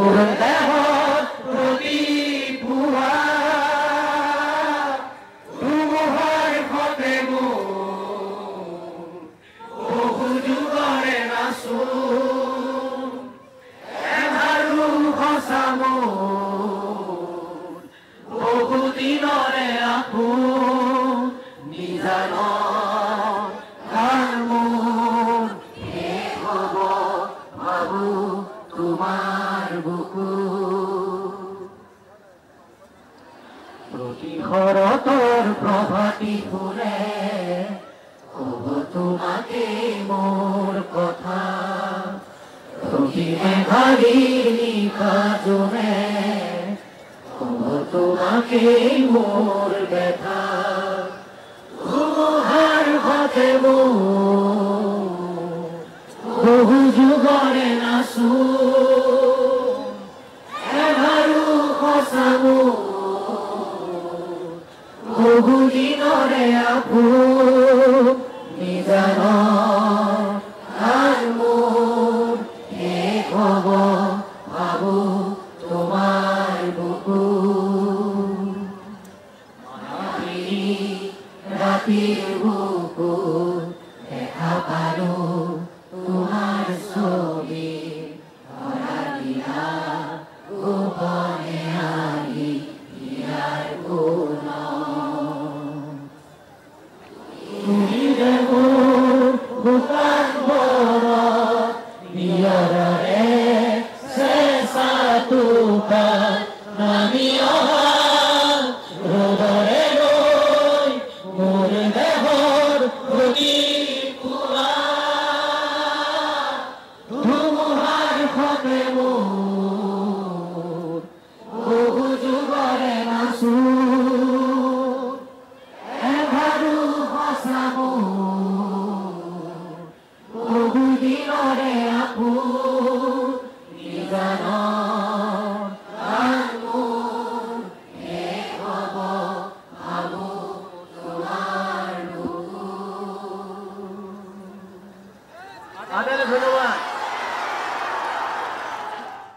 দেহত প্ৰতি পুৱা ধুমুহাৰ সতে বহু যুগৰে নাচো এধাৰু সঁচা বহু দিনৰে আপোন নিজান তোমাৰ বুকু প্ৰতি শৰতৰ প্ৰভাতী ফুলে কব তোমাকে মোৰ কথা প্ৰতি মেঘাৰীৰ নিশা জোনে কব তোমাকে মোৰ ব্যথা ধুমুহাৰ সতে বহু যুগৰে নাচো এধাৰু সঁচা বহু দিনৰে আপোন নিজান মোৰ শেষ হব ভাবো তোমাৰ বুকু ৰাতিৰ বুকু দেখা পালো তোমাৰ ছবি ধৰা দিলা গোপনে আহি ইয়াৰ গুণ তুমি যে মোৰ শুকান বনত নিয়ৰৰে চেঁচা টোপাল নামি অহা ৰ'দৰে লৈ মোৰ দেহৰ প্ৰতি ধুমুহাৰ সতে বহু যুগৰে নাচো এধাৰু সঁচা বহু দিনৰে আপোন নিজান শেষ হব ভাবো তোমাৰ বুকু।